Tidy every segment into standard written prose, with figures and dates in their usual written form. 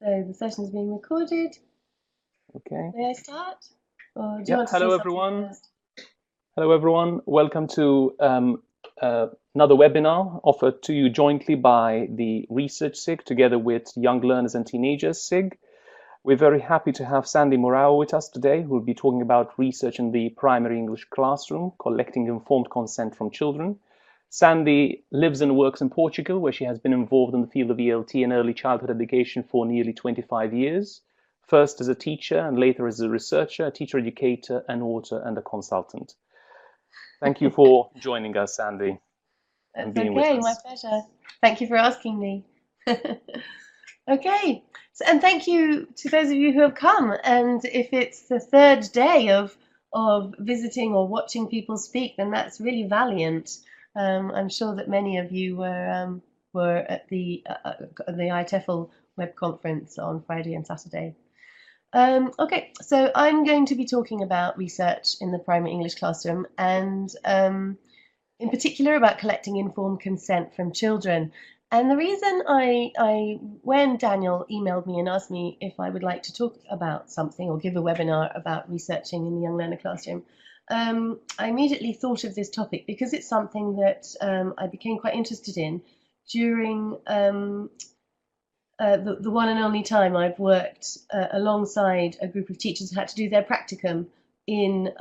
So the session is being recorded. Okay. May I start? Or do you Yeah. want to say Hello, something everyone. first? Hello, everyone. Welcome to another webinar offered to you jointly by the Research SIG together with Young Learners and Teenagers SIG. We're very happy to have Sandie Moura with us today, who will be talking about research in the primary English classroom, collecting informed consent from children. Sandie lives and works in Portugal, where she has been involved in the field of ELT and early childhood education for nearly 25 years. First as a teacher and later as a researcher, a teacher educator, an author, and a consultant. Thank you for joining us, Sandie, and That's being with okay, my us. pleasure. Thank you for asking me. Okay, so, and thank you to those of you who have come. And if it's the third day of visiting or watching people speak, then that's really valiant. I'm sure that many of you were at the IATEFL web conference on Friday and Saturday. Okay, so I'm going to be talking about research in the primary English classroom and in particular about collecting informed consent from children. And the reason when Daniel emailed me and asked me if I would like to talk about something or give a webinar about researching in the young learner classroom, I immediately thought of this topic because it's something that I became quite interested in during the one and only time I've worked alongside a group of teachers who had to do their practicum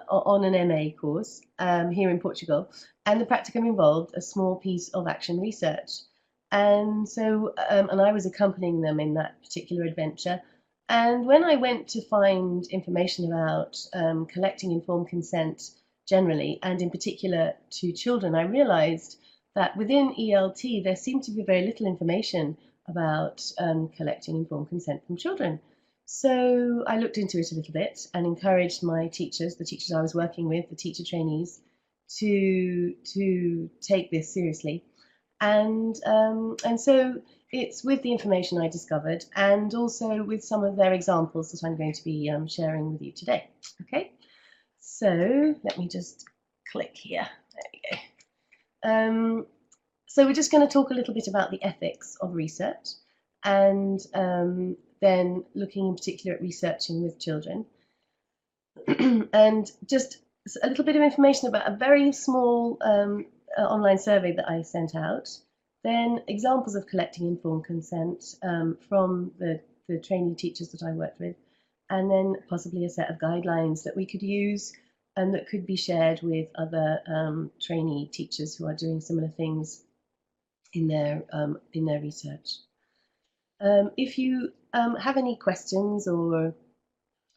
on an MA course here in Portugal, and the practicum involved a small piece of action research, and so and I was accompanying them in that particular adventure. And when I went to find information about collecting informed consent generally, and in particular to children, I realised that within ELT there seemed to be very little information about collecting informed consent from children. So I looked into it a little bit and encouraged my teachers, the teachers I was working with, the teacher trainees, to take this seriously. And so it's with the information I discovered and also with some of their examples that I'm going to be sharing with you today. Okay, so let me just click here. There we go. So we're just going to talk a little bit about the ethics of research and then looking in particular at researching with children. And just a little bit of information about a very small online survey that I sent out. Then examples of collecting informed consent from the trainee teachers that I worked with. And then possibly a set of guidelines that we could use and that could be shared with other trainee teachers who are doing similar things in their research. If you have any questions or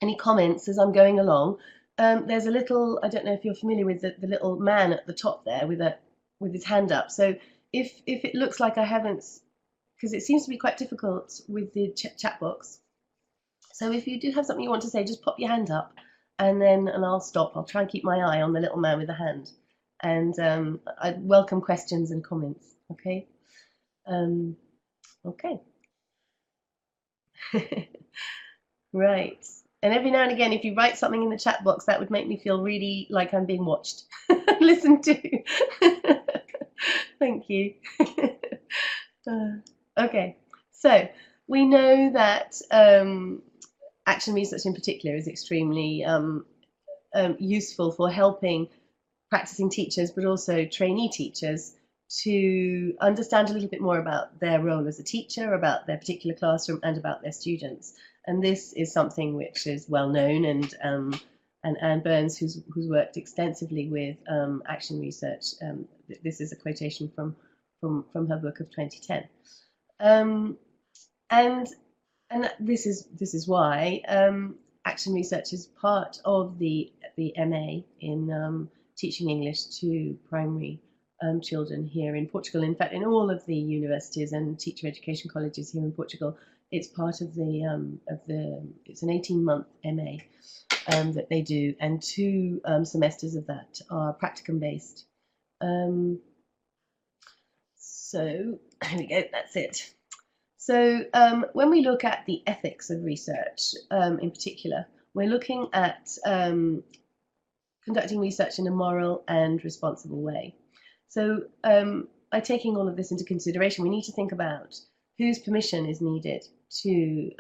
any comments as I'm going along, there's a little, I don't know if you're familiar with the little man at the top there with his hand up. So if it looks like I haven't, because it seems to be quite difficult with the chat box. So if you do have something you want to say, just pop your hand up and I'll stop. I'll try and keep my eye on the little man with the hand. And I welcome questions and comments, okay? Okay. Right. And every now and again, if you write something in the chat box, that would make me feel really like I'm being watched, listened to. Thank you. Okay, so we know that action research in particular is extremely useful for helping practicing teachers, but also trainee teachers to understand a little bit more about their role as a teacher, about their particular classroom, and about their students. And this is something which is well known, and Anne Burns, who's worked extensively with action research, this is a quotation from her book of 2010. And this is why action research is part of the MA in teaching English to primary children here in Portugal. In fact, in all of the universities and teacher education colleges here in Portugal, it's part of it's an 18-month MA that they do, and 2 semesters of that are practicum based. So there we go, that's it. So when we look at the ethics of research in particular, we're looking at conducting research in a moral and responsible way. So by taking all of this into consideration, we need to think about whose permission is needed to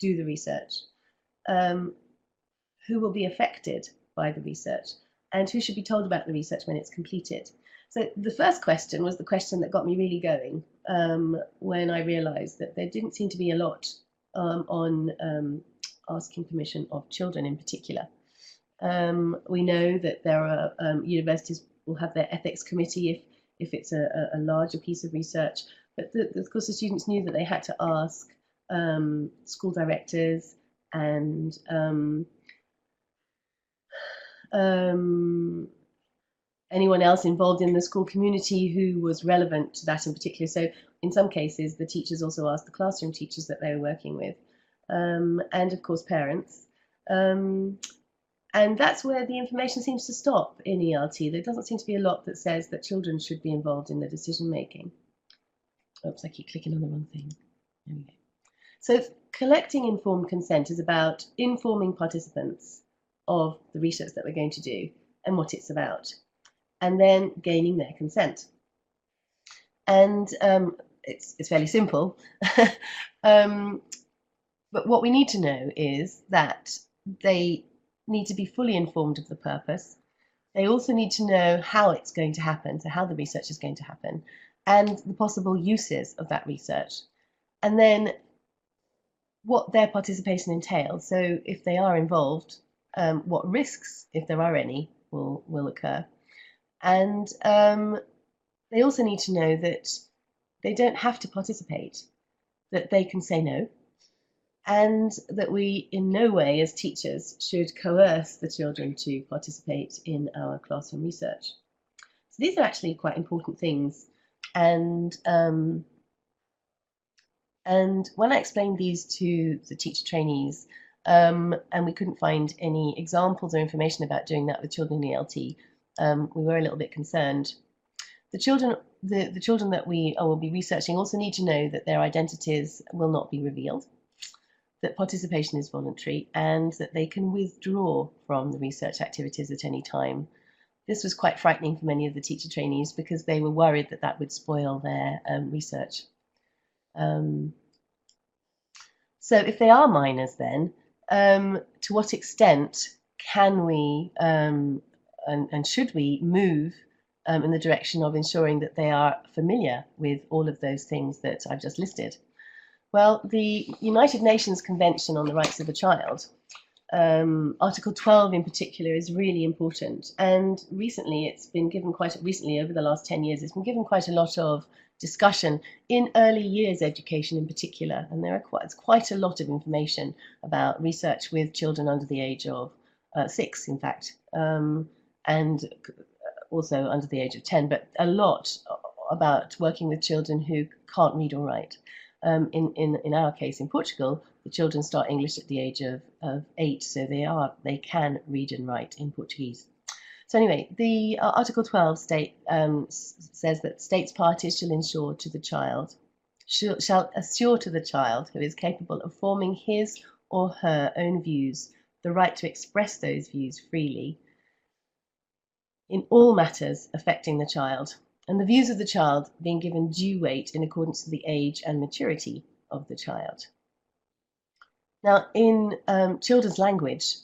do the research, who will be affected by the research, and who should be told about the research when it's completed. So the first question was the question that got me really going when I realized that there didn't seem to be a lot on asking permission of children in particular. We know that there are universities will have their ethics committee if it's a larger piece of research, but of course the students knew that they had to ask school directors and anyone else involved in the school community who was relevant to that in particular. So in some cases, the teachers also asked the classroom teachers that they were working with, and of course parents. And that's where the information seems to stop in ELT. There doesn't seem to be a lot that says that children should be involved in the decision making. Oops, I keep clicking on the wrong thing. There we go. So collecting informed consent is about informing participants of the research that we're going to do and what it's about, and then gaining their consent. And it's fairly simple. But what we need to know is that they need to be fully informed of the purpose. They also need to know how it's going to happen, so how the research is going to happen, and the possible uses of that research. And then what their participation entails. So if they are involved, what risks, if there are any, will occur. And they also need to know that they don't have to participate, that they can say no, and that we in no way as teachers should coerce the children to participate in our classroom research. So these are actually quite important things. And when I explained these to the teacher trainees, and we couldn't find any examples or information about doing that with children in ELT, we were a little bit concerned. The children that we will be researching also need to know that their identities will not be revealed, that participation is voluntary, and that they can withdraw from the research activities at any time. This was quite frightening for many of the teacher trainees because they were worried that that would spoil their research. So if they are minors then, to what extent can we and should we move in the direction of ensuring that they are familiar with all of those things that I've just listed? Well, the United Nations Convention on the Rights of the Child, Article 12 in particular, is really important. And recently, over the last 10 years, it's been given quite a lot of discussion in early years education in particular. And there are quite a lot of information about research with children under the age of 6, in fact, and also under the age of 10, but a lot about working with children who can't read or write. In our case in Portugal, the children start English at the age of 8, so they can read and write in Portuguese. So anyway, the Article 12 says that states parties shall assure to the child who is capable of forming his or her own views the right to express those views freely in all matters affecting the child, and the views of the child being given due weight in accordance with the age and maturity of the child. Now, in children's language,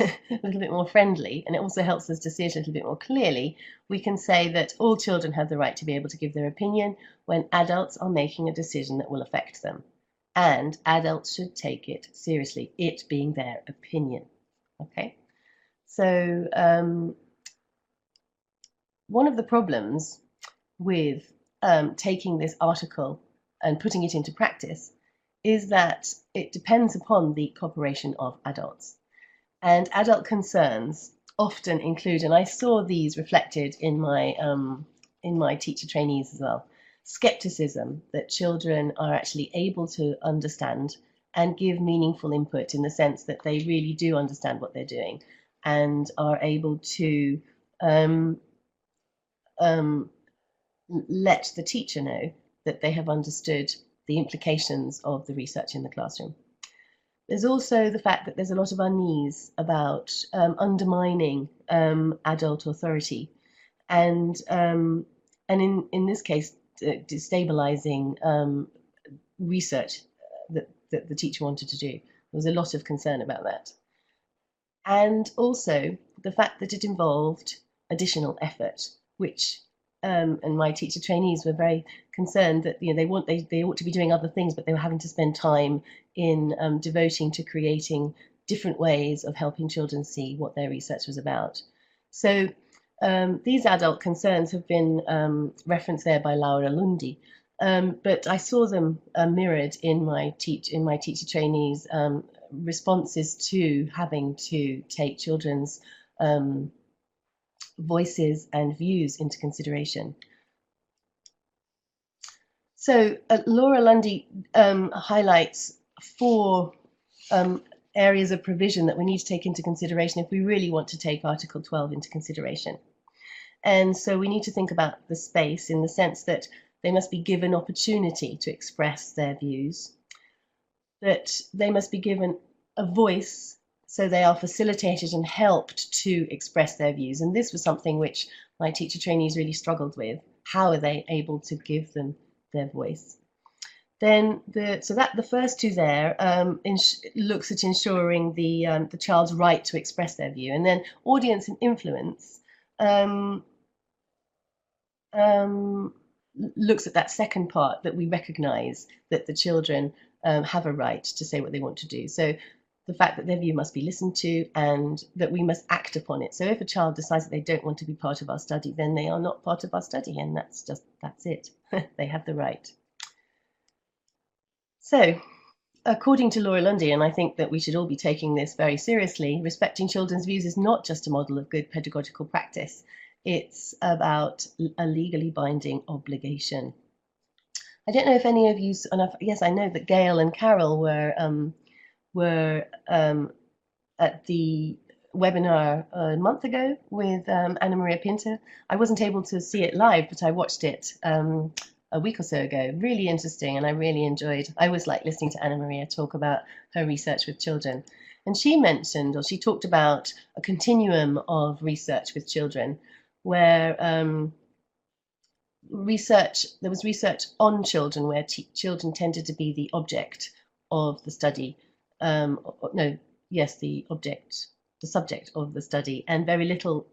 a little bit more friendly, and it also helps us to see it a little bit more clearly, we can say that all children have the right to be able to give their opinion when adults are making a decision that will affect them. And adults should take it seriously, it being their opinion. Okay? So, one of the problems with taking this article and putting it into practice is that it depends upon the cooperation of adults. And adult concerns often include, and I saw these reflected in my teacher trainees as well, skepticism that children are actually able to understand and give meaningful input in the sense that they really do understand what they're doing and are able to let the teacher know that they have understood the implications of the research in the classroom. There's also the fact that there's a lot of unease about undermining adult authority, and in this case, destabilizing research that the teacher wanted to do. There was a lot of concern about that. And also the fact that it involved additional effort, which and my teacher trainees were very concerned that they ought to be doing other things, but they were having to spend time in devoting to creating different ways of helping children see what their research was about. So these adult concerns have been referenced there by Laura Lundi, but I saw them mirrored in my teacher trainees' responses to having to take children's voices and views into consideration. So Laura Lundy highlights 4 areas of provision that we need to take into consideration if we really want to take Article 12 into consideration. And so we need to think about the space in the sense that they must be given opportunity to express their views, that they must be given a voice, so they are facilitated and helped to express their views. And this was something which my teacher trainees really struggled with. How are they able to give them their voice? Then the first 2 there looks at ensuring the child's right to express their view, and then audience and influence looks at that second part, that we recognise that the children have a right to say what they want to do. So the fact that their view must be listened to and that we must act upon it. So if a child decides that they don't want to be part of our study, then they are not part of our study, and that's it. They have the right. So according to Laura Lundy, and I think that we should all be taking this very seriously, respecting children's views is not just a model of good pedagogical practice. It's about a legally binding obligation. I don't know if any of you, yes, I know that Gail and Carol were at the webinar a month ago with Anna Maria Pinto. I wasn't able to see it live, but I watched it a week or so ago. Really interesting, and I really enjoyed. I always like listening to Anna Maria talk about her research with children. And she mentioned, or she talked about, a continuum of research with children, where there was research on children, where children tended to be the object of the study. The subject of the study, and very little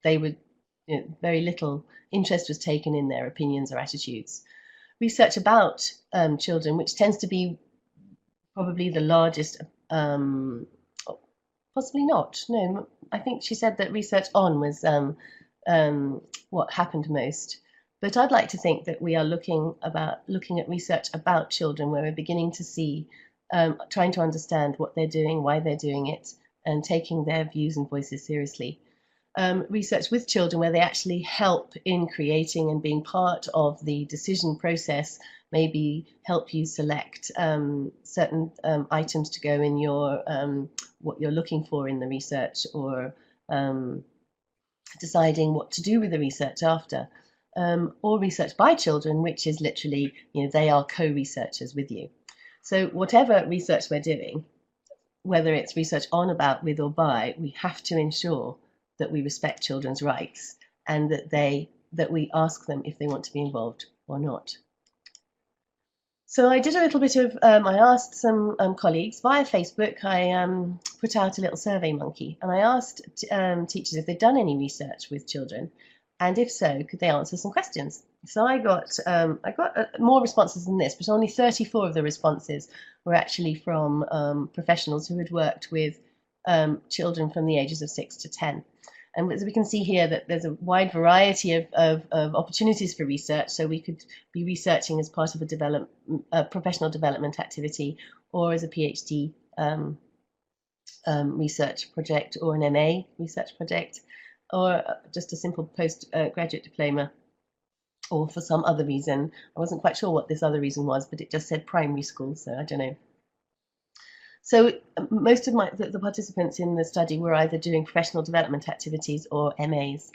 very little interest was taken in their opinions or attitudes. Research about children, which tends to be probably the largest, possibly not, no, I think she said that research on was what happened most. But I'd like to think that we are looking at research about children, where we're beginning to see, trying to understand what they're doing, why they're doing it, and taking their views and voices seriously. Research with children, where they actually help in creating and being part of the decision process, maybe help you select certain items to go in your what you're looking for in the research, or deciding what to do with the research after. Or research by children, which is literally, they are co-researchers with you. So whatever research we're doing, whether it's research on, about, with, or by, we have to ensure that we respect children's rights, and that we ask them if they want to be involved or not. So I did a little bit of, I asked some colleagues via Facebook. I put out a little survey monkey, and I asked teachers if they'd done any research with children, and if so, could they answer some questions. So I got more responses than this, but only 34 of the responses were actually from professionals who had worked with children from the ages of 6 to 10. And as we can see here, that there's a wide variety of opportunities for research. So we could be researching as part of a professional development activity, or as a PhD research project, or an MA research project, or just a simple postgraduate diploma, or for some other reason. I wasn't quite sure what this other reason was, but it just said primary school, so I don't know. So most of the participants in the study were either doing professional development activities or MAs.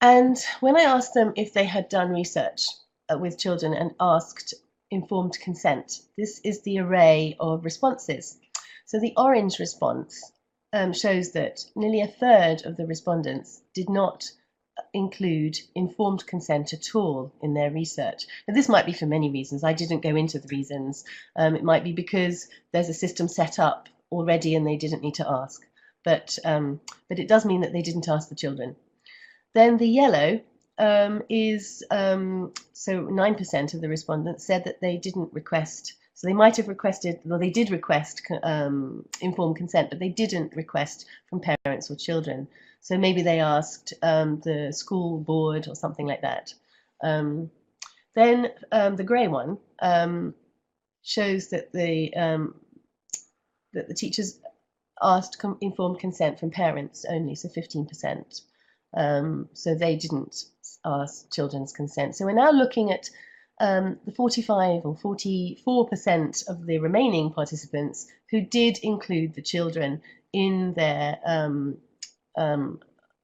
And when I asked them if they had done research with children and asked informed consent, this is the array of responses. So the orange response shows that nearly a third of the respondents did not include informed consent at all in their research. Now, this might be for many reasons. I didn't go into the reasons. It might be because there's a system set up already and they didn't need to ask. But it does mean that they didn't ask the children. Then the yellow is so 9% of the respondents said that they didn't request. So they might have requested, well, they did request informed consent, but they didn't request from parents or children. So maybe they asked the school board or something like that. Then the grey one shows that the teachers asked informed consent from parents only, so 15%. So they didn't ask children's consent. So we're now looking at the 45 or 44% of the remaining participants who did include the children in their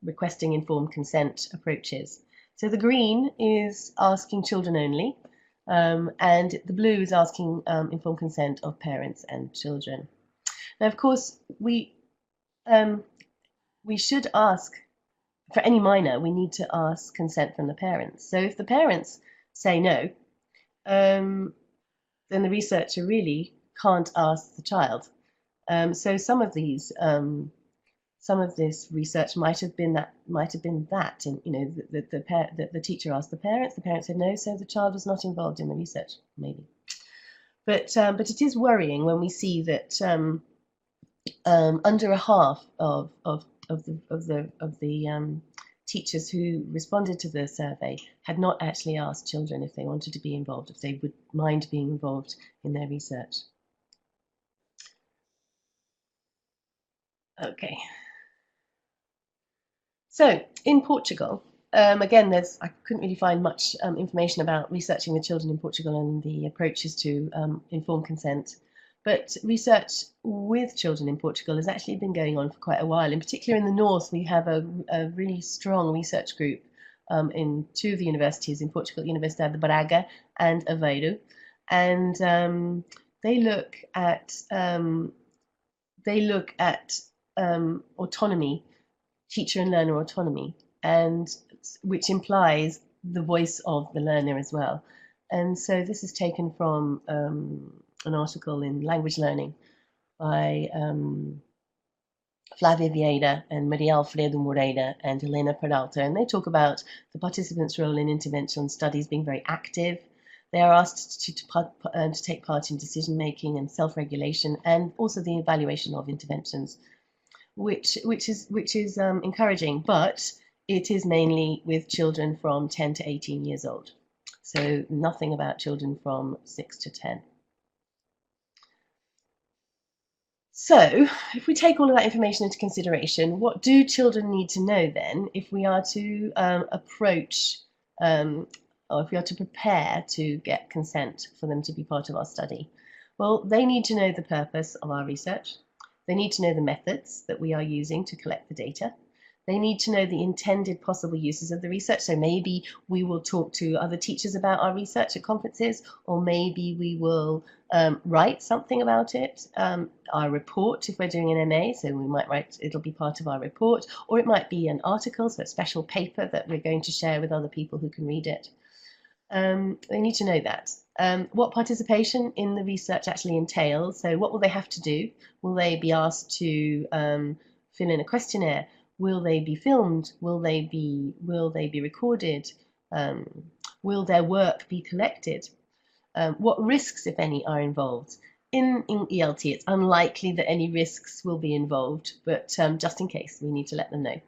requesting informed consent approaches. So the green is asking children only, and the blue is asking informed consent of parents and children. Now, of course, we should ask, for any minor, we need to ask consent from the parents. So if the parents say no, then the researcher really can't ask the child. So some of this research might have been that, and the teacher asked the parents said no, so the child was not involved in the research, maybe. But it is worrying when we see that under a half of the teachers who responded to the survey had not actually asked children if they wanted to be involved, if they would mind being involved in their research. Okay. So in Portugal, again, I couldn't really find much information about researching the children in Portugal and the approaches to informed consent. But research with children in Portugal has actually been going on for quite a while. In particular, in the north, we have a really strong research group in two of the universities in Portugal, Universidade de Braga and Aveiro, and they look at autonomy, teacher and learner autonomy, and which implies the voice of the learner as well. And so this is taken from an article in Language Learning by Flávia Vieira and Maria Alfredo Moreira and Helena Peralta, and they talk about the participants' role in intervention studies being very active. They are asked to take part in decision-making and self-regulation, and also the evaluation of interventions, which is encouraging, but it is mainly with children from 10 to 18 years old. So nothing about children from 6 to 10. So if we take all of that information into consideration, what do children need to know then if we are to approach or if we are to prepare to get consent for them to be part of our study? Well, they need to know the purpose of our research. They need to know the methods that we are using to collect the data. They need to know the intended possible uses of the research. So maybe we will talk to other teachers about our research at conferences, or maybe we will write something about it. Our report, if we're doing an MA, so we might write, it'll be part of our report, or it might be an article, so a special paper that we're going to share with other people who can read it. They need to know that. What participation in the research actually entails. So what will they have to do? Will they be asked to fill in a questionnaire? Will they be filmed? Will they be recorded? Will their work be collected? What risks, if any, are involved? In ELT, it's unlikely that any risks will be involved, but just in case, we need to let them know.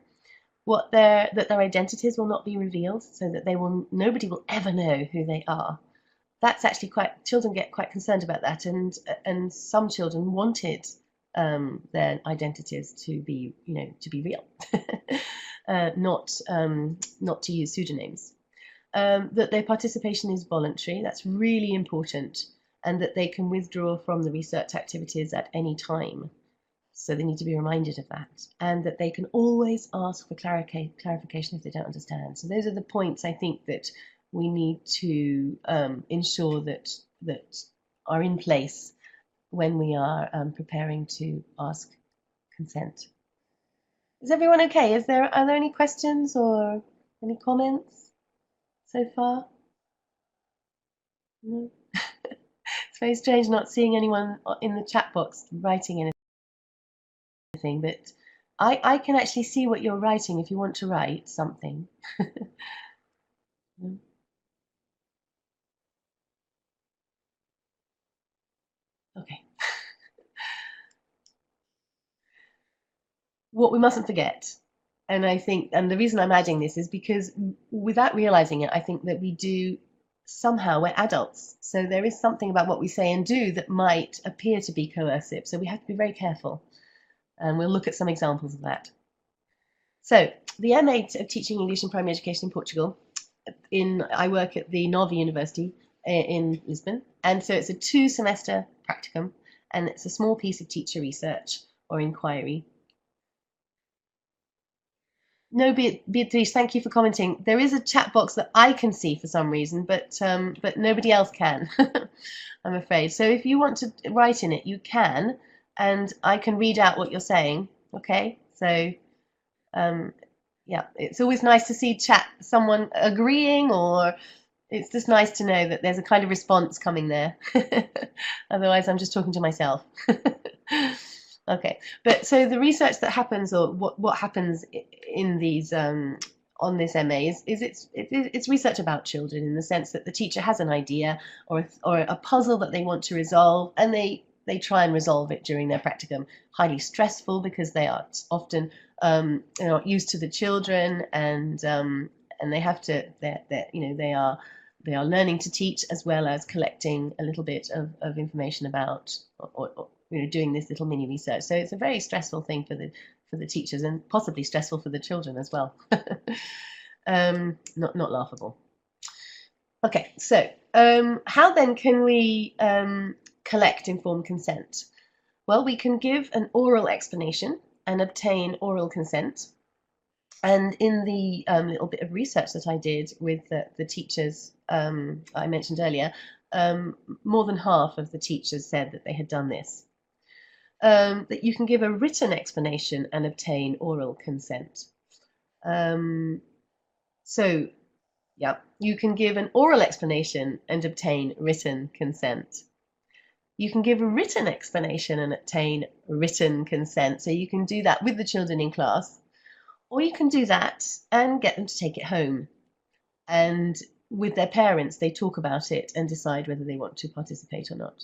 That their identities will not be revealed, so that nobody will ever know who they are. That's actually children get quite concerned about that, and some children wanted their identities to be real, not to use pseudonyms. That their participation is voluntary, that's really important, and that they can withdraw from the research activities at any time. So they need to be reminded of that, and that they can always ask for clarification if they don't understand. So those are the points I think that we need to ensure that are in place when we are preparing to ask consent. Is everyone okay? Are there any questions or? Any comments so far? No? It's very strange not seeing anyone in the chat box writing anything, but I can actually see what you're writing if you want to write something. Okay. What we mustn't forget, and I think, and the reason I'm adding this is because without realizing it, I think that we do somehow, we're adults. So there is something about what we say and do that might appear to be coercive. So we have to be very careful. And we'll look at some examples of that. So the MA of Teaching English in Primary Education in Portugal, I work at the Nova University in Lisbon. And so it's a 2-semester practicum, and it's a small piece of teacher research or inquiry. No, Beatrice, thank you for commenting. There is a chat box that I can see for some reason, but nobody else can, I'm afraid. So if you want to write in it, you can, and I can read out what you're saying. Okay, so yeah, it's always nice to see someone agreeing, or it's just nice to know that there's a kind of response coming there. Otherwise, I'm just talking to myself. Okay, but so the research that happens, or what happens in these on this MA is it's research about children, in the sense that the teacher has an idea or a puzzle that they want to resolve, and they try and resolve it during their practicum. Highly stressful because they are often not used to the children, and they have to they are learning to teach as well as collecting a little bit of information about or doing this little mini research. So it's a very stressful thing for the teachers, and possibly stressful for the children as well. Not laughable. Okay, so how then can we collect informed consent? Well, we can give an oral explanation and obtain oral consent. And in the little bit of research that I did with the teachers I mentioned earlier, more than half of the teachers said that they had done this. That you can give a written explanation and obtain oral consent. So, yeah, you can give an oral explanation and obtain written consent. You can give a written explanation and obtain written consent. So you can do that with the children in class, or you can do that and get them to take it home. And with their parents, they talk about it and decide whether they want to participate or not.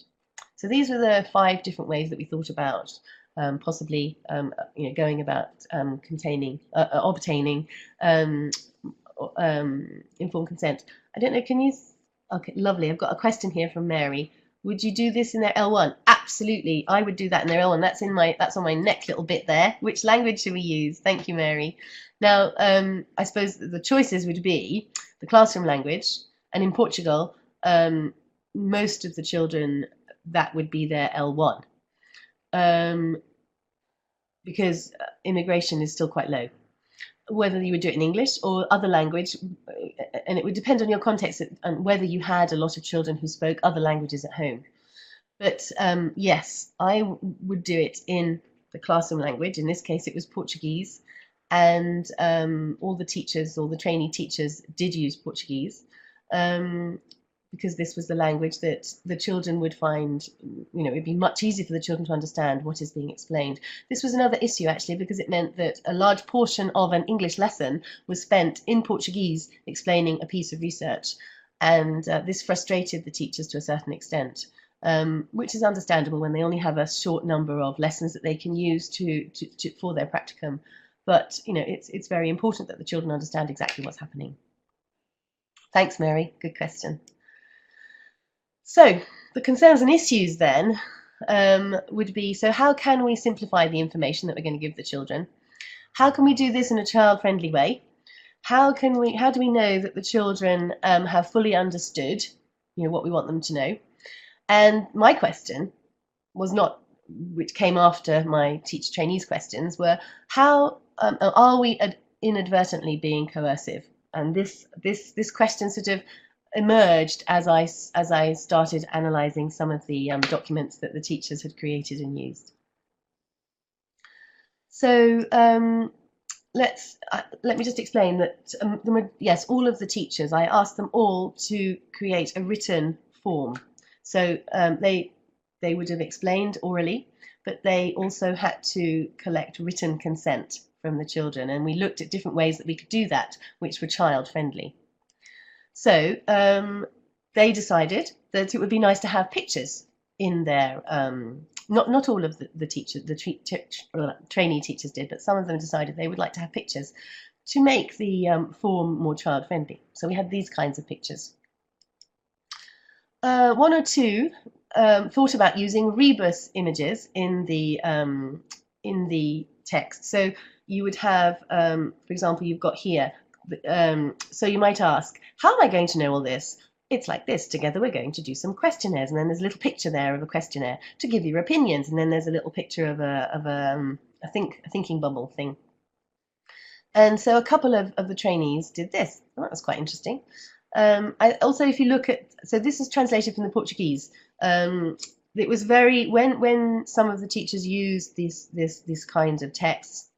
So these were the 5 different ways that we thought about possibly going about obtaining informed consent. I don't know, can you? Okay, lovely. I've got a question here from Mary. Would you do this in their L1? Absolutely, I would do that in their L1. That's on my neck little bit there. Which language should we use? Thank you, Mary. Now, I suppose the choices would be the classroom language, and in Portugal, most of the children, that would be their L1, because immigration is still quite low. Whether you would do it in English or other language, and it would depend on your context and whether you had a lot of children who spoke other languages at home. But yes, I would do it in the classroom language. In this case, it was Portuguese, and all the teachers, all the trainee teachers, did use Portuguese. Because this was the language that the children would find, it'd be much easier for the children to understand what is being explained. This was another issue, actually, because it meant that a large portion of an English lesson was spent in Portuguese explaining a piece of research. And this frustrated the teachers to a certain extent, which is understandable when they only have a short number of lessons that they can use for their practicum. But, it's very important that the children understand exactly what's happening. Thanks, Mary. Good question. So the concerns and issues then would be, so how can we simplify the information that we're going to give the children? How can we do this in a child-friendly way? How do we know that the children have fully understood what we want them to know? And my question was not, which came after my teacher trainees questions, were how are we inadvertently being coercive? And this question sort of emerged as I started analysing some of the documents that the teachers had created and used. So let me just explain that yes, all of the teachers, I asked them all to create a written form. So they would have explained orally, but they also had to collect written consent from the children, and we looked at different ways that we could do that, which were child friendly. So they decided that it would be nice to have pictures in their not all of the teachers, trainee teachers did, but some of them decided they would like to have pictures to make the form more child friendly. So we had these kinds of pictures. One or two thought about using rebus images in the text. So you would have, for example, you've got here. So you might ask, how am I going to know all this? It's like this. Together we're going to do some questionnaires, and then there's a little picture there of a questionnaire to give your opinions, and then there's a little picture of a thinking bubble thing. And so a couple of the trainees did this. Well, that was quite interesting. Also, if you look at, so this is translated from the Portuguese. It was very, when some of the teachers used these kinds of texts,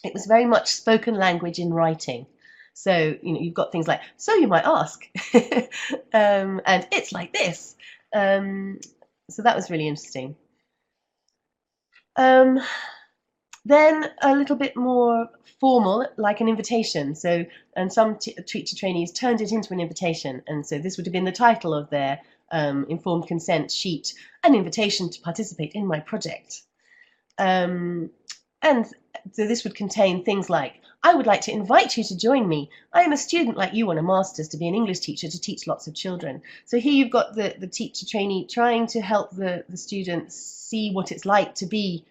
it was very much spoken language in writing. So, you've got things like, so you might ask, and it's like this. So that was really interesting. Then a little bit more formal, like an invitation. So, and some teacher trainees turned it into an invitation. And so this would have been the title of their informed consent sheet, an invitation to participate in my project. And so this would contain things like, I would like to invite you to join me. I am a student like you on a master's to be an English teacher to teach lots of children. So here you've got the teacher trainee trying to help the students see what it's like to be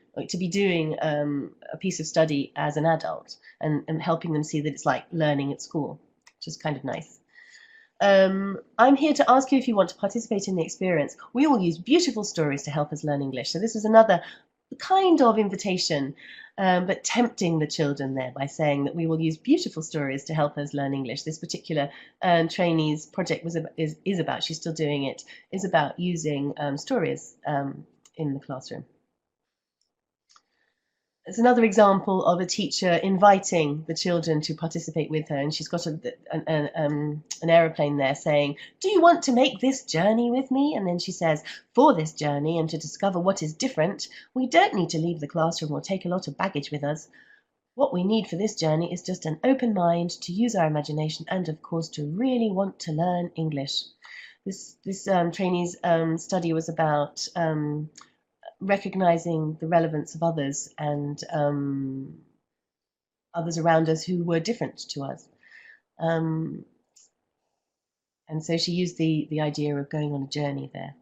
doing a piece of study as an adult, and helping them see that it's like learning at school, which is kind of nice. I'm here to ask you if you want to participate in the experience. We will use beautiful stories to help us learn English. So this is another kind of invitation, but tempting the children there by saying that we will use beautiful stories to help us learn English. This particular trainee's project is about, she's still doing it, is about using stories in the classroom. It's another example of a teacher inviting the children to participate with her, and she's got an aeroplane there saying, do you want to make this journey with me? And then she says, for this journey and to discover what is different, we don't need to leave the classroom or take a lot of baggage with us. What we need for this journey is just an open mind, to use our imagination, and of course to really want to learn English. This trainee's study was about recognizing the relevance of others and others around us who were different to us. And so she used the idea of going on a journey there.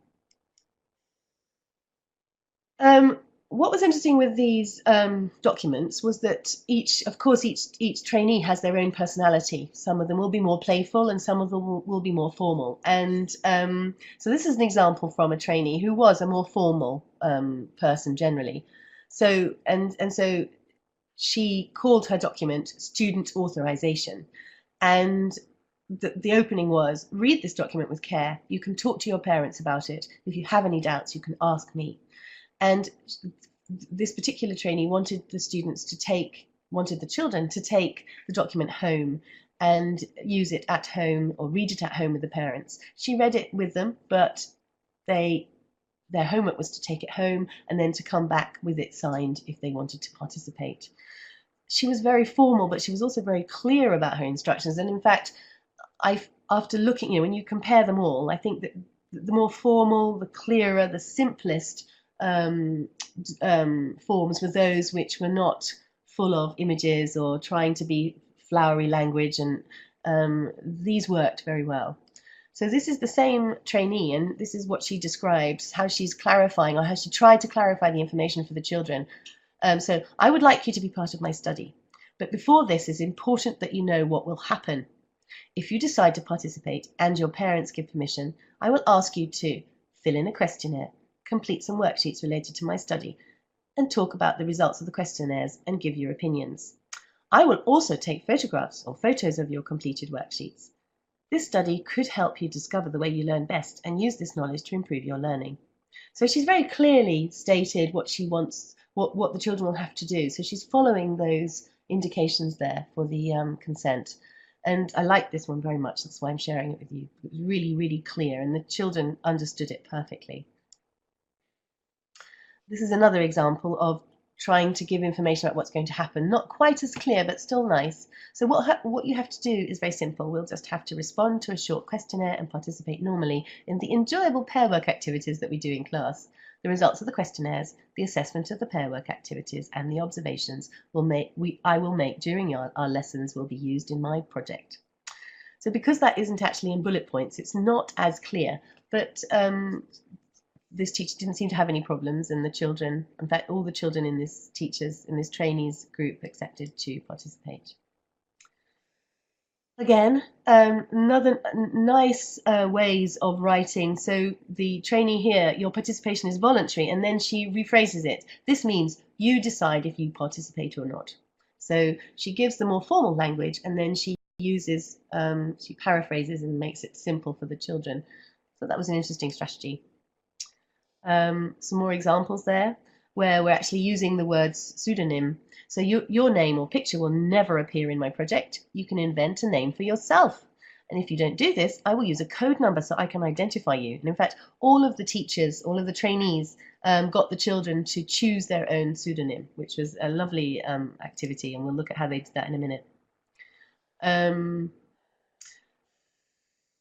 What was interesting with these documents was that each trainee has their own personality. Some of them will be more playful and some of them will be more formal. And so this is an example from a trainee who was a more formal person generally. So so she called her document Student Authorization. And the opening was, read this document with care. You can talk to your parents about it. If you have any doubts, you can ask me. And this particular trainee wanted the children to take the document home and use it at home or read it at home with the parents. She read it with them, but their homework was to take it home and then to come back with it signed if they wanted to participate. She was very formal, but she was also very clear about her instructions. And in fact, after looking, when you compare them all, I think that the more formal, the clearer, the simplest forms were those which were not full of images or trying to be flowery language, and these worked very well. So this is the same trainee, and this is what she describes, how she's clarifying, or how she tried to clarify the information for the children. So I would like you to be part of my study, but before this, it's important that you know what will happen. If you decide to participate and your parents give permission, I will ask you to fill in a questionnaire, complete some worksheets related to my study, and talk about the results of the questionnaires and give your opinions. I will also take photographs or photos of your completed worksheets. This study could help you discover the way you learn best and use this knowledge to improve your learning. So she's very clearly stated what she wants, what the children will have to do. So she's following those indications there for the consent. And I like this one very much. That's why I'm sharing it with you. It was really, really clear, and the children understood it perfectly. This is another example of trying to give information about what's going to happen. Not quite as clear, but still nice. So what you have to do is very simple. We'll just have to respond to a short questionnaire and participate normally in the enjoyable pair work activities that we do in class. The results of the questionnaires, the assessment of the pair work activities, and the observations I will make during our lessons will be used in my project. So because that isn't actually in bullet points, it's not as clear, but this teacher didn't seem to have any problems, and the children, in fact, all the children in this trainees group accepted to participate. Again, another nice ways of writing. So the trainee here, your participation is voluntary, and then she rephrases it. This means you decide if you participate or not. So she gives the more formal language, and then she uses, she paraphrases and makes it simple for the children. So that was an interesting strategy. Some more examples there where we're actually using the words pseudonym. So your name or picture will never appear in my project. You can invent a name for yourself. And if you don't do this, I will use a code number so I can identify you. And in fact, all of the teachers, all of the trainees got the children to choose their own pseudonym, which was a lovely activity. And we'll look at how they did that in a minute.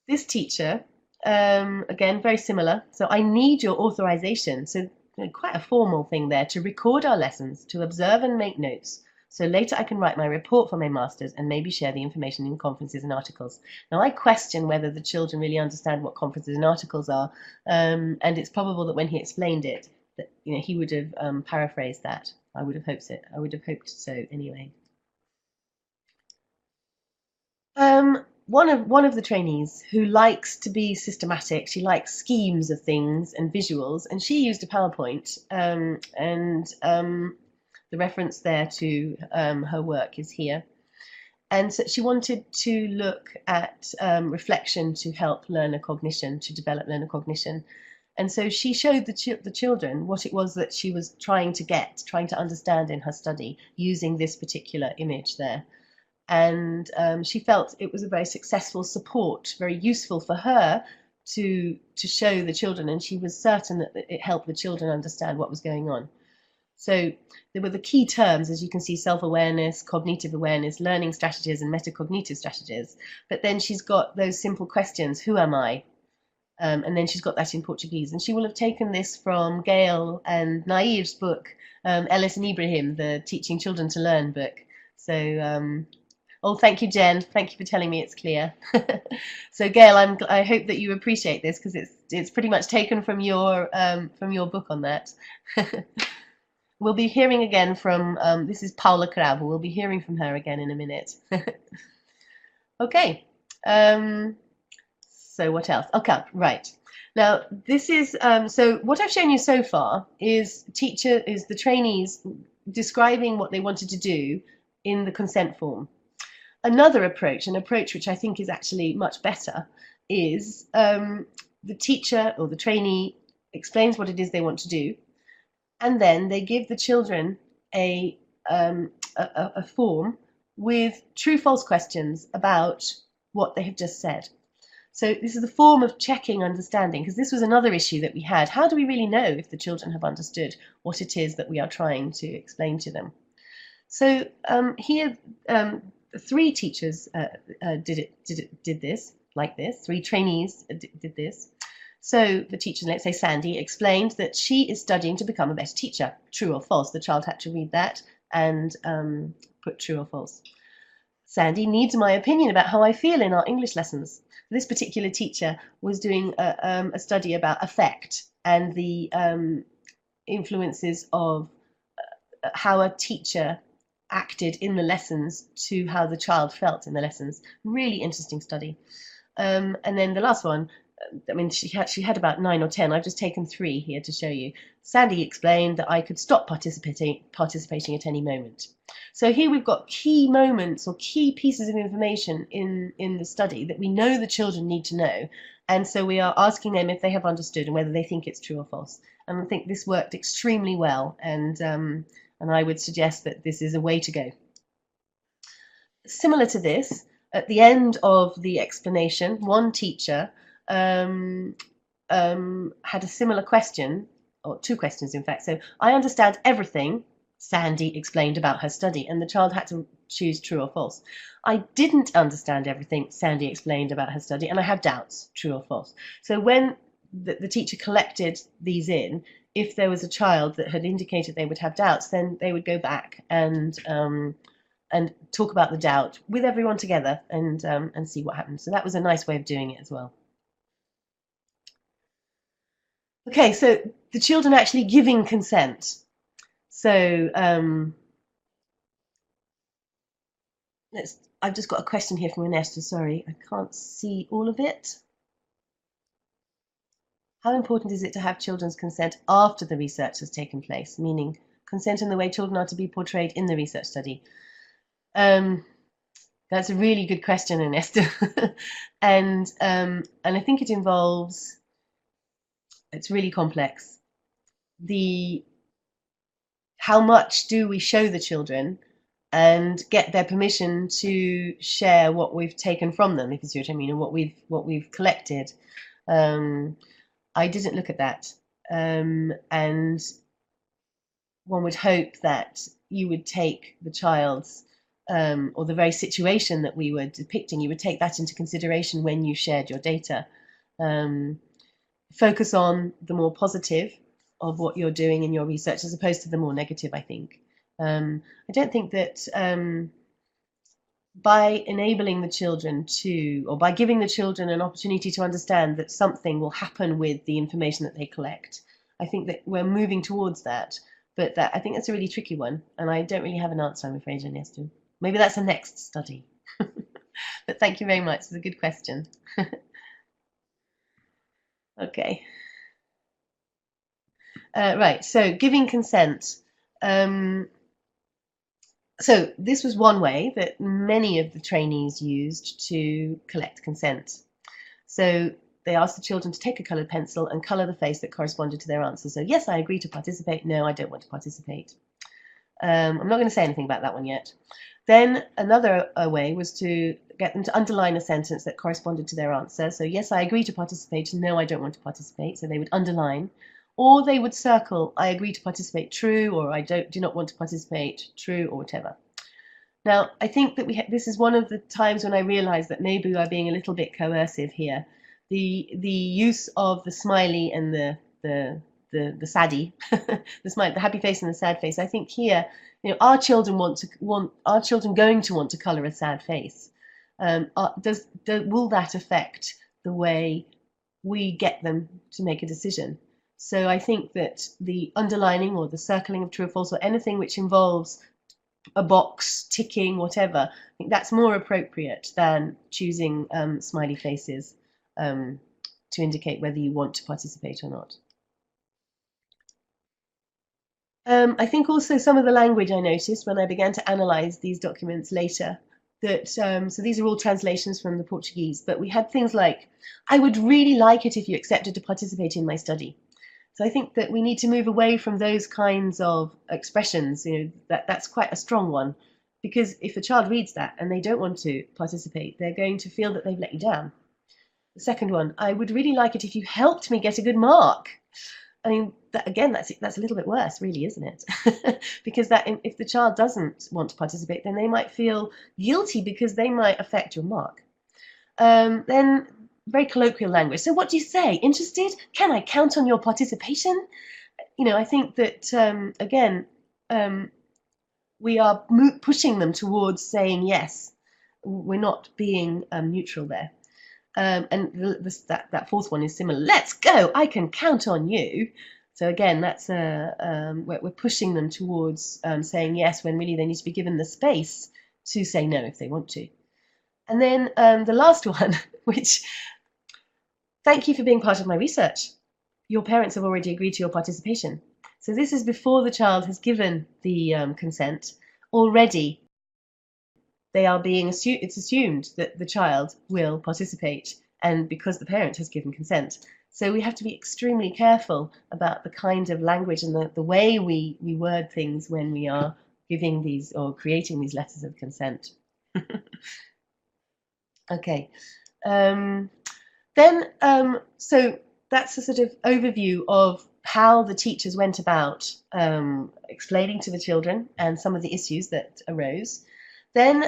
This teacher, again, very similar. So I need your authorization. So quite a formal thing there, to record our lessons, to observe and make notes. So later I can write my report for my masters and maybe share the information in conferences and articles. Now I question whether the children really understand what conferences and articles are, and it's probable that when he explained it, that he would have paraphrased that. I would have hoped so. I would have hoped so anyway. One of the trainees who likes to be systematic, she likes schemes of things and visuals, and she used a PowerPoint, and the reference there to her work is here. And so she wanted to look at reflection to help learner cognition, to develop learner cognition. And so she showed the children what it was that she was trying to understand in her study using this particular image there. And she felt it was a very successful support, very useful for her to show the children, and she was certain that it helped the children understand what was going on. So there were the key terms, as you can see: self-awareness, cognitive awareness, learning strategies, and metacognitive strategies. But then she's got those simple questions: who am I? And then she's got that in Portuguese. And she will have taken this from Gail and Naiv's book, Ellis and Ibrahim, the Teaching Children to Learn book. So oh, thank you, Jen. Thank you for telling me it's clear. So, Gail, I hope that you appreciate this, because it's pretty much taken from your book on that. We'll be hearing again from this is Paula Cravo. We'll be hearing from her again in a minute. Okay. So what else? Okay, right. Now this is so what I've shown you so far is the trainees describing what they wanted to do in the consent form. Another approach, an approach which I think is actually much better, is the teacher or the trainee explains what it is they want to do, and then they give the children a form with true-false questions about what they have just said. So this is a form of checking understanding, because this was another issue that we had. How do we really know if the children have understood what it is that we are trying to explain to them? So here, 3 teachers did this like this. 3 trainees did this. So the teacher, let's say Sandie, explained that she is studying to become a better teacher. True or false? The child had to read that and put true or false. Sandie needs my opinion about how I feel in our English lessons. This particular teacher was doing a study about affect and the influences of how a teacher acted in the lessons to how the child felt in the lessons. Really interesting study. And then the last one, I mean, she had about 9 or 10. I've just taken 3 here to show you. Sandie explained that I could stop participating at any moment. So here we've got key moments or key pieces of information in the study that we know the children need to know. And so we are asking them if they have understood and whether they think it's true or false. And I think this worked extremely well. And I would suggest that this is a way to go. similar to this, at the end of the explanation, one teacher had a similar question, or two questions in fact. So, I understand everything Sandie explained about her study, and the child had to choose true or false. I didn't understand everything Sandie explained about her study, and I have doubts, true or false. So when the teacher collected these in, if there was a child that had indicated they would have doubts, then they would go back and talk about the doubt with everyone together and see what happens. So that was a nice way of doing it as well. Okay, so the children actually giving consent. So I've just got a question here from Ernesto. Sorry, I can't see all of it. How important is it to have children's consent after the research has taken place? Meaning consent in the way children are to be portrayed in the research study. That's a really good question, Ernesto. and I think it involves, it's really complex. How much do we show the children and get their permission to share what we've taken from them, if you see what I mean, and what we've collected. I didn't look at that, and one would hope that you would take the child's or the very situation that we were depicting, you would take that into consideration when you shared your data. Focus on the more positive of what you're doing in your research as opposed to the more negative, I think. I don't think that by enabling the children to, or by giving the children an opportunity to understand that something will happen with the information that they collect, I think that we're moving towards that. But I think that's a really tricky one, and I don't really have an answer, I'm afraid, Ernesto. Maybe that's a next study. But thank you very much. It's a good question. Okay. Right, so giving consent. So this was one way that many of the trainees used to collect consent. So they asked the children to take a coloured pencil and colour the face that corresponded to their answer. So yes, I agree to participate. No, I don't want to participate. I'm not going to say anything about that one yet. Then another way was to get them to underline a sentence that corresponded to their answer. So yes, I agree to participate. No, I don't want to participate. So they would underline. Or they would circle, I agree to participate, true, or I do not want to participate, true, or whatever. Now, I think that this is one of the times when I realized that maybe we are being a little bit coercive here. The use of the smiley and the saddie, the happy face and the sad face. I think here, are children going to want to colour a sad face? Will that affect the way we get them to make a decision? So I think that the underlining or the circling of true or false or anything which involves a box, ticking, whatever, I think that's more appropriate than choosing smiley faces to indicate whether you want to participate or not. I think also some of the language I noticed when I began to analyse these documents later, that so these are all translations from the Portuguese, but we had things like, I would really like it if you accepted to participate in my study. So I think that we need to move away from those kinds of expressions. That's quite a strong one, because if a child reads that and they don't want to participate, they're going to feel that they've let you down. The second one, I would really like it if you helped me get a good mark. I mean, again, that's a little bit worse, really, isn't it? Because if the child doesn't want to participate, then they might feel guilty because they might affect your mark. Then very colloquial language. So what do you say? Interested? Can I count on your participation? I think that, again, we are pushing them towards saying yes. We're not being neutral there. And that fourth one is similar. Let's go! I can count on you. So again, that's we're pushing them towards saying yes when really they need to be given the space to say no if they want to. And then the last one, which, thank you for being part of my research. Your parents have already agreed to your participation. So this is before the child has given the consent. Already it's assumed that the child will participate, and because the parent has given consent. So we have to be extremely careful about the kind of language and the way we word things when we are giving these or creating these letters of consent. Okay. So that's a sort of overview of how the teachers went about explaining to the children and some of the issues that arose. Then,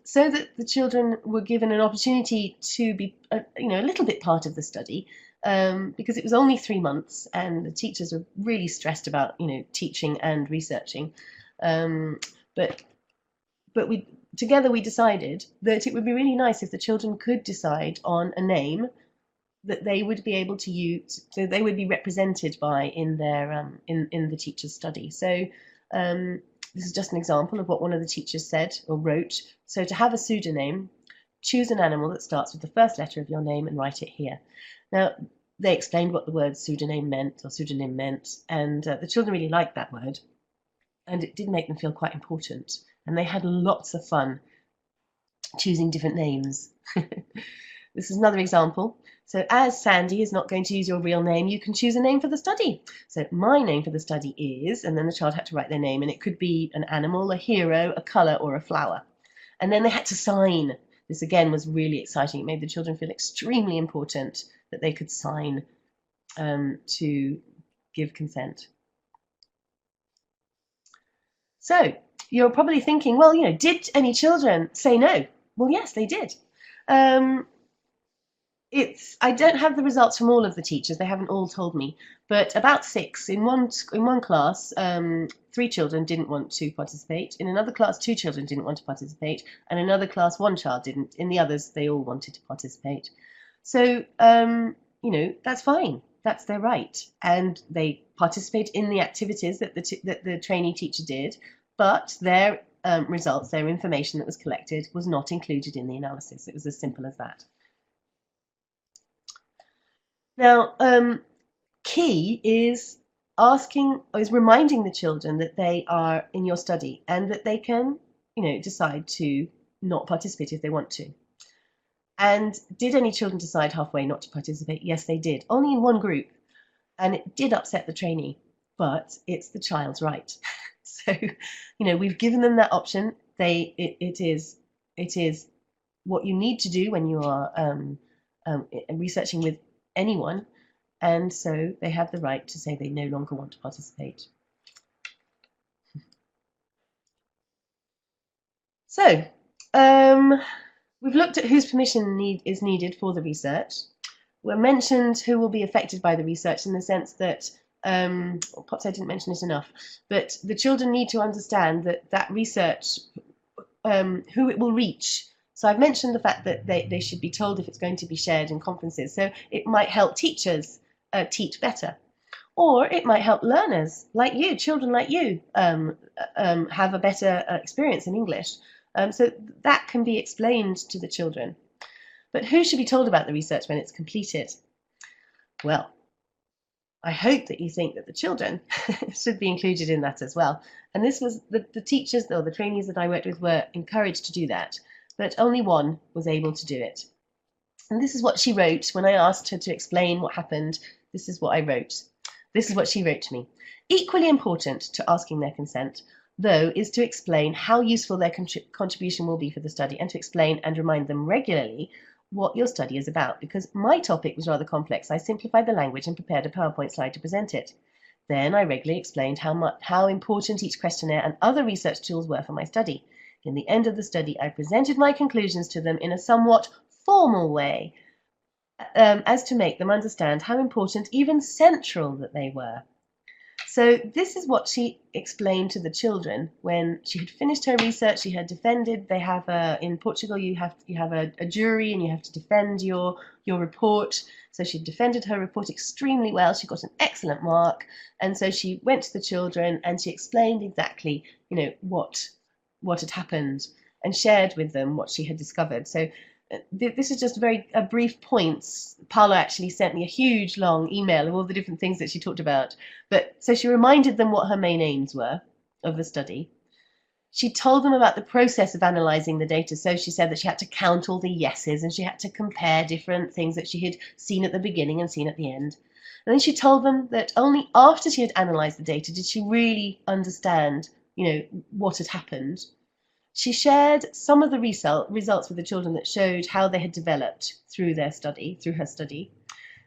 so that the children were given an opportunity to be, a little bit part of the study, because it was only 3 months, and the teachers were really stressed about, teaching and researching. But together we decided that it would be really nice if the children could decide on a name that they would be able to use, so they would be represented by in their in the teacher's study. So this is just an example of what one of the teachers said or wrote. So to have a pseudonym, choose an animal that starts with the first letter of your name and write it here. Now, they explained what the word pseudonym meant, and the children really liked that word, and it did make them feel quite important, and they had lots of fun choosing different names. This is another example. So as Sandie is not going to use your real name, you can choose a name for the study. So my name for the study is, and then the child had to write their name, and it could be an animal, a hero, a colour, or a flower. And then they had to sign. This again was really exciting. It made the children feel extremely important that they could sign to give consent. So you're probably thinking, well, did any children say no? Well, yes, they did. I don't have the results from all of the teachers. They haven't all told me, but about 6 in one class. 3 children didn't want to participate. In another class, 2 children didn't want to participate, and in another class, 1 child didn't. In the others, they all wanted to participate. So that's fine. That's their right, and they participate in the activities that the trainee teacher did, but their results, their information that was collected, was not included in the analysis. It was as simple as that. Now, key is reminding the children that they are in your study and that they can, decide to not participate if they want to. And did any children decide halfway not to participate? Yes, they did. Only in one group, and it did upset the trainee, but it's the child's right. So, we've given them that option. It is what you need to do when you are researching with anyone, and so they have the right to say they no longer want to participate. So we've looked at whose permission is needed for the research. We mentioned who will be affected by the research, in the sense that perhaps I didn't mention it enough, but the children need to understand that research, who it will reach. So I've mentioned the fact that they should be told if it's going to be shared in conferences. So it might help teachers teach better. Or it might help learners like you, children like you, have a better experience in English. So that can be explained to the children. But who should be told about the research when it's completed? Well, I hope that you think that the children should be included in that as well. And this was the teachers, or the trainees that I worked with, were encouraged to do that. But only one was able to do it. And this is what she wrote when I asked her to explain what happened. This is what I wrote. This is what she wrote to me. Equally important to asking their consent, though, is to explain how useful their contribution will be for the study, and to explain and remind them regularly what your study is about. Because my topic was rather complex, I simplified the language and prepared a PowerPoint slide to present it. Then I regularly explained how important each questionnaire and other research tools were for my study. In the end of the study, I presented my conclusions to them in a somewhat formal way, as to make them understand how important, even central, that they were. So this is what she explained to the children when she had finished her research. She had defended. They have in Portugal, you have a jury, and you have to defend your report. So she defended her report extremely well. She got an excellent mark, and so she went to the children and she explained exactly, what had happened, and shared with them what she had discovered. So this is just a brief points. Paula actually sent me a huge long email of all the different things that she talked about. But so she reminded them what her main aims were of the study. She told them about the process of analysing the data. So she said that she had to count all the yeses, and she had to compare different things that she had seen at the beginning and seen at the end. And then she told them that only after she had analysed the data did she really understand, what had happened. She shared some of the results with the children that showed how they had developed through her study.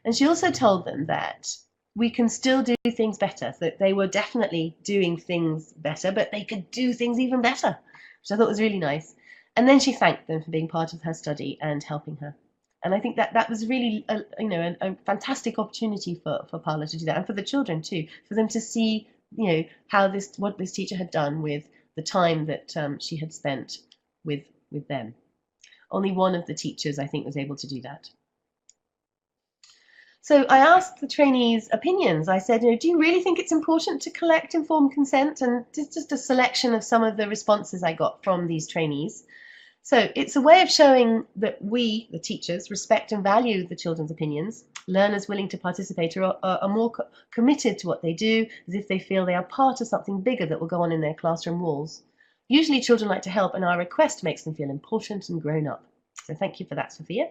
And she also told them that we can still do things better, that they were definitely doing things better, but they could do things even better, which I thought was really nice. And then she thanked them for being part of her study and helping her. And I think that was really a fantastic opportunity for Paula to do that, and for the children too, for them to see how what this teacher had done with the time that she had spent with them. Only one of the teachers, I think, was able to do that. So I asked the trainees' opinions. I said, do you really think it's important to collect informed consent? And just a selection of some of the responses I got from these trainees. So it's a way of showing that we, the teachers, respect and value the children's opinions. Learners willing to participate are more committed to what they do, as if they feel they are part of something bigger that will go on in their classroom walls. Usually children like to help, and our request makes them feel important and grown up. So thank you for that, Sophia.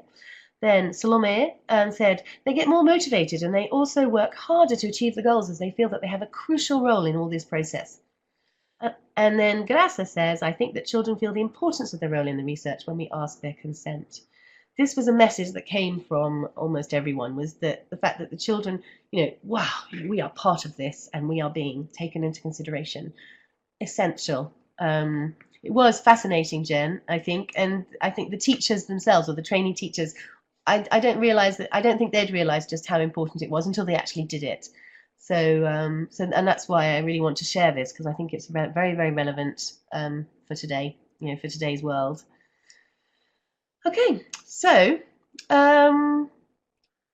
Then Salome said they get more motivated, and they also work harder to achieve the goals, as they feel that they have a crucial role in all this process. And then Graça says, I think that children feel the importance of their role in the research when we ask their consent. This was a message that came from almost everyone, was that the fact that the children, wow, we are part of this and we are being taken into consideration. Essential. It was fascinating, Jen, I think, and I think the teachers themselves, or the trainee teachers, I don't think they'd realised just how important it was until they actually did it. So and that's why I really want to share this, because I think it's very, very relevant for today, for today's world. Okay, so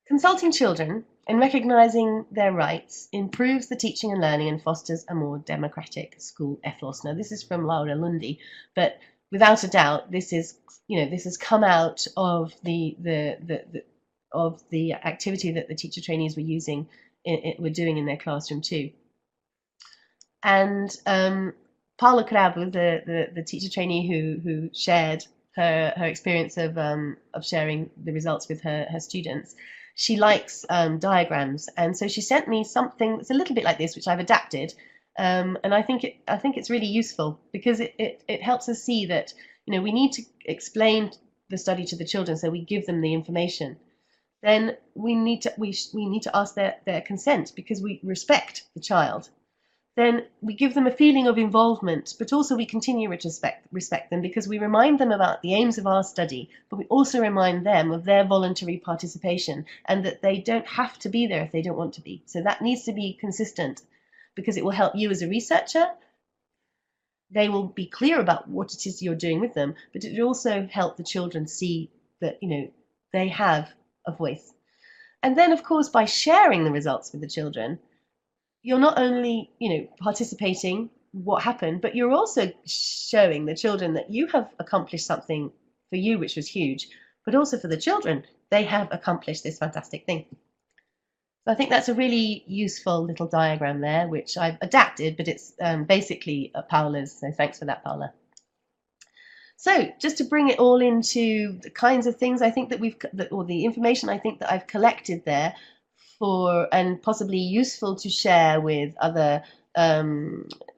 consulting children and recognising their rights improves the teaching and learning and fosters a more democratic school ethos. Now, this is from Laura Lundi, but without a doubt, this has come out of the activity that the teacher trainees were doing in their classroom too. And Paula Cravo, the teacher trainee who shared her experience of sharing the results with her students, she likes diagrams, and so she sent me something that's a little bit like this, which I've adapted, and I think it's really useful, because it helps us see that we need to explain the study to the children, so we give them the information. Then we need to ask their consent, because we respect the child. Then we give them a feeling of involvement, but also we continue to respect them, because we remind them about the aims of our study, but we also remind them of their voluntary participation, and that they don't have to be there if they don't want to be. So that needs to be consistent, because it will help you as a researcher. They will be clear about what it is you're doing with them, but it will also help the children see that they have a voice. And then, of course, by sharing the results with the children, you're not only participating what happened, but you're also showing the children that you have accomplished something for you, which was huge, but also for the children, they have accomplished this fantastic thing. So I think that's a really useful little diagram there, which I've adapted, but it's basically Paula's, so thanks for that, Paula. So just to bring it all into the kinds of things I think that or the information I think that I've collected there and possibly useful to share with other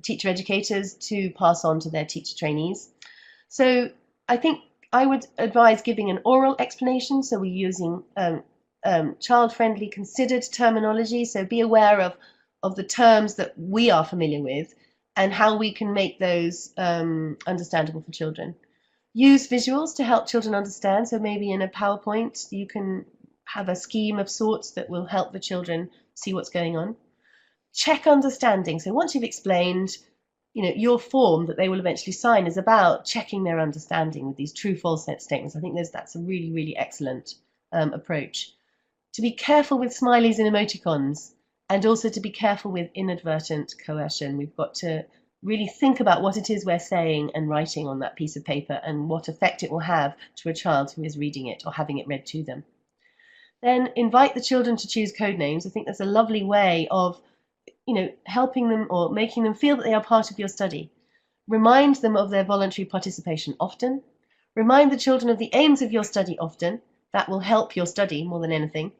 teacher educators to pass on to their teacher trainees. So I think I would advise giving an oral explanation. So we're using child-friendly, considered terminology. So be aware of the terms that we are familiar with and how we can make those understandable for children. Use visuals to help children understand. So maybe in a PowerPoint, you can have a scheme of sorts that will help the children see what's going on. Check understanding. So once you've explained, your form that they will eventually sign is about checking their understanding with these true-false statements. I think that's a really, really excellent approach. To be careful with smileys and emoticons, and also to be careful with inadvertent coercion. We've got to really think about what it is we're saying and writing on that piece of paper, and what effect it will have to a child who is reading it or having it read to them. Then invite the children to choose code names. I think that's a lovely way of, helping them or making them feel that they are part of your study. Remind them of their voluntary participation often. Remind the children of the aims of your study often. That will help your study more than anything.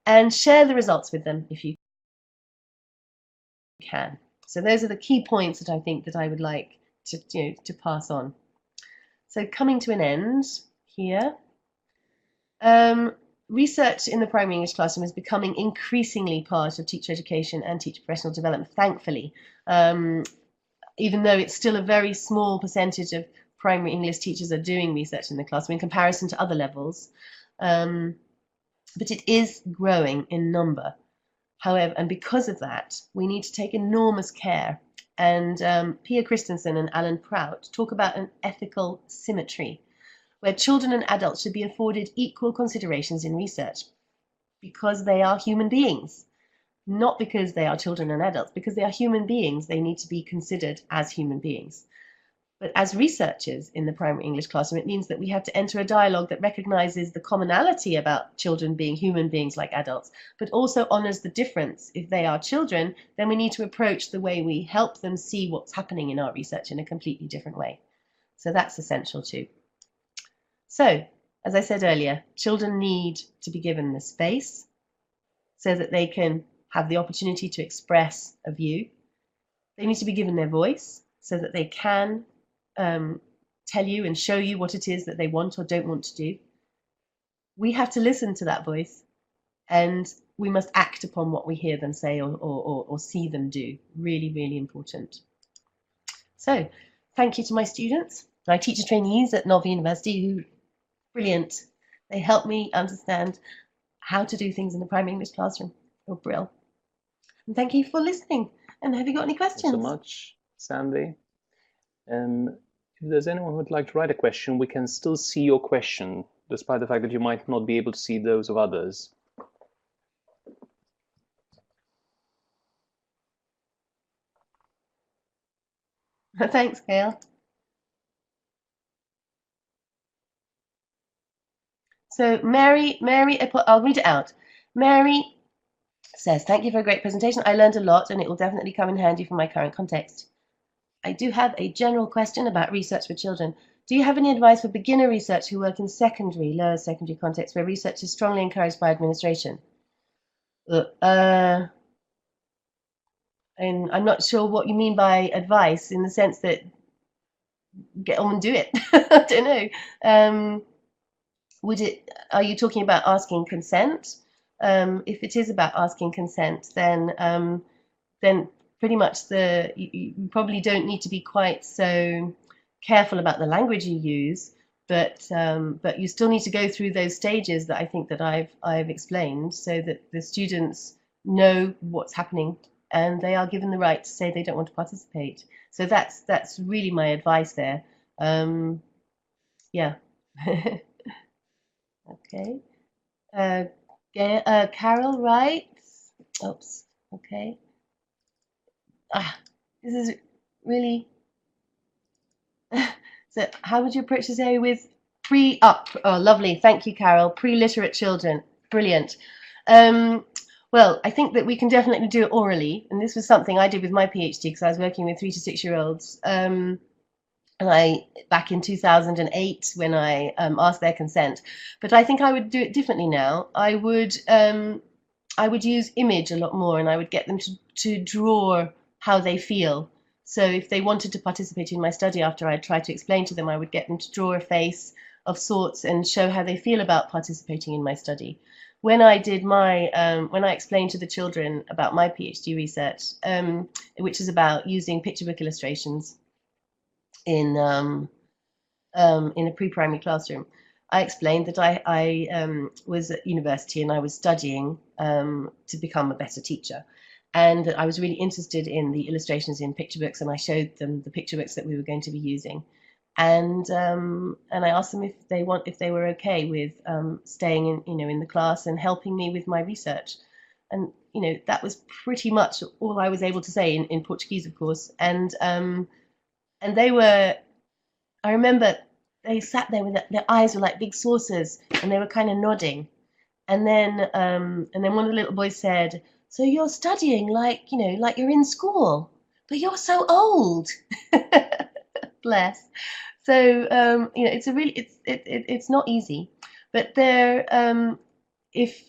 And share the results with them if you can. So those are the key points that I think that I would like to pass on. So coming to an end here. Research in the primary English classroom is becoming increasingly part of teacher education and teacher professional development, thankfully, even though it's still a very small percentage of primary English teachers are doing research in the classroom in comparison to other levels. But it is growing in number. However, and because of that, we need to take enormous care. And Pia Christensen and Alan Prout talk about an ethical symmetry, where children and adults should be afforded equal considerations in research because they are human beings, not because they are children and adults. Because they are human beings, they need to be considered as human beings. But as researchers in the primary English classroom, it means that we have to enter a dialogue that recognizes the commonality about children being human beings like adults, but also honors the difference. If they are children, then we need to approach the way we help them see what's happening in our research in a completely different way. So that's essential too. So, as I said earlier, children need to be given the space so that they can have the opportunity to express a view. They need to be given their voice so that they can tell you and show you what it is that they want or don't want to do. We have to listen to that voice, and we must act upon what we hear them say or see them do. Really, really important. So, thank you to my students, my teacher trainees at Nova University, who brilliant. They help me understand how to do things in the primary English classroom. Oh, brill. And thank you for listening. And have you got any questions? Thank you so much, Sandie. If there's anyone who would like to write a question, we can still see your question, despite the fact that you might not be able to see those of others. Thanks, Gail. So Mary, I'll read it out. Mary says, thank you for a great presentation. I learned a lot and it will definitely come in handy for my current context. I do have a general question about research for children. Do you have any advice for beginner research who work in lower secondary contexts where research is strongly encouraged by administration? And I'm not sure what you mean by advice, in the sense that get on and do it. I don't know. Are you talking about asking consent? If it is about asking consent, then pretty much you probably don't need to be quite so careful about the language you use, but you still need to go through those stages that I think that I've explained, so that the students know what's happening and they are given the right to say they don't want to participate. So that's really my advice there. Yeah. Okay. Carol writes. Oops. Okay. This is really. So, how would you approach this area with pre-up? Oh, lovely. Thank you, Carol. Pre-literate children. Brilliant. Well, I think that we can definitely do it orally, and this was something I did with my PhD because I was working with 3 to 6 year olds. And back in 2008 when I asked their consent, but I think I would do it differently now. I would use image a lot more, and I would get them to draw how they feel. So if they wanted to participate in my study, after I tried to explain to them, I would get them to draw a face of sorts and show how they feel about participating in my study. When I did when I explained to the children about my PhD research, which is about using picture book illustrations in a pre-primary classroom, I explained that I was at university and I was studying to become a better teacher, and that I was really interested in the illustrations in picture books, and I showed them the picture books that we were going to be using, and I asked them if they were okay with staying in the class and helping me with my research, and that was pretty much all I was able to say in Portuguese, of course, and they were. I remember they sat there with their eyes were like big saucers, and they were kind of nodding, and then one of the little boys said, "So you're studying like like you're in school, but you're so old." Bless. So it's not easy, but if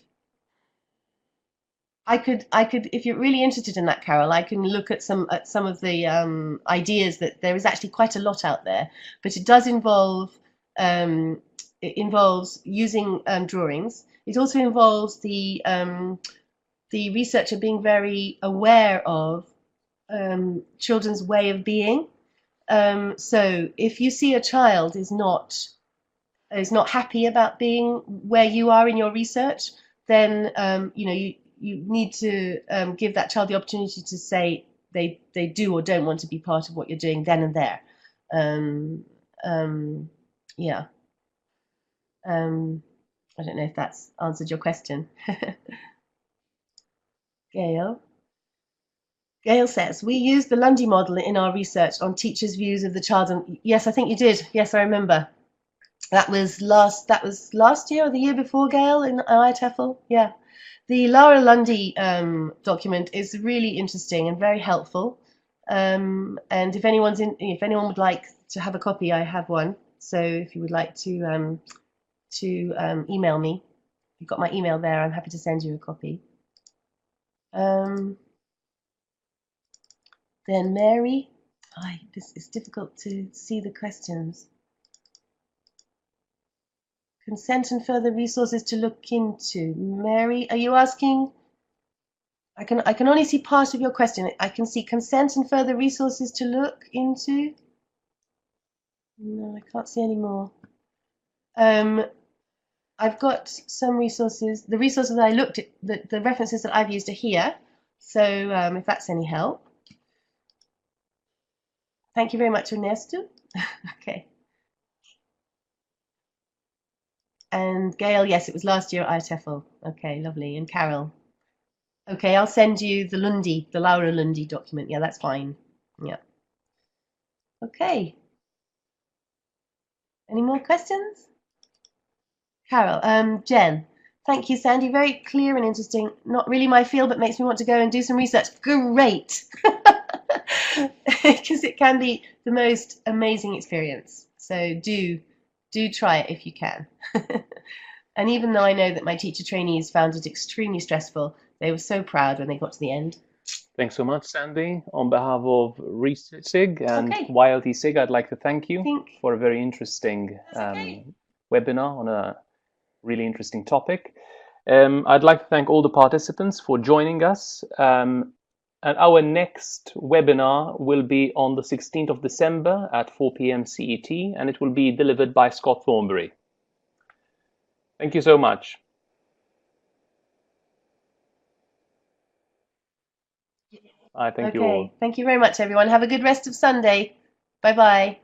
if you're really interested in that, Carol, I can look at some of the ideas that there is actually quite a lot out there, but it does involve it involves using drawings. It also involves the researcher being very aware of children's way of being. So if you see a child is not happy about being where you are in your research, then you need to give that child the opportunity to say they do or don't want to be part of what you're doing then and there. Um, yeah. I don't know if that's answered your question. Gail. Gail says, we used the Lundy model in our research on teachers' views of the child. And yes, I think you did. Yes, I remember. That was last year or the year before, Gail, in IATEFL. Yeah. The Lara Lundy document is really interesting and very helpful. And if anyone would like to have a copy, I have one. So if you would like to email me, you've got my email there. I'm happy to send you a copy. Then Mary, this is difficult to see the questions. Consent and further resources to look into. Mary, are you asking? I can only see part of your question. I can see consent and further resources to look into. No, I can't see any more. I've got some resources. The resources that I looked at, the references that I've used are here. So if that's any help. Thank you very much, Ernesto. Okay. And Gail, yes, it was last year at IATEFL. Okay, lovely. And Carol. Okay, I'll send you the Laura Lundy document. Yeah, that's fine. Yeah. Okay. Any more questions? Carol, Jen. Thank you, Sandie. Very clear and interesting. Not really my field, but makes me want to go and do some research. Great. Because it can be the most amazing experience. So do try it if you can. And even though I know that my teacher trainees found it extremely stressful, they were so proud when they got to the end. Thanks so much, Sandie. On behalf of YLTSIG and Okay. YLTSIG, I'd like to thank you Think for a very interesting webinar on a really interesting topic. I'd like to thank all the participants for joining us. And our next webinar will be on the 16th of December at 4 p.m. CET, and it will be delivered by Scott Thornberry. Thank you so much. I thank you all. Thank you very much, everyone. Have a good rest of Sunday. Bye-bye.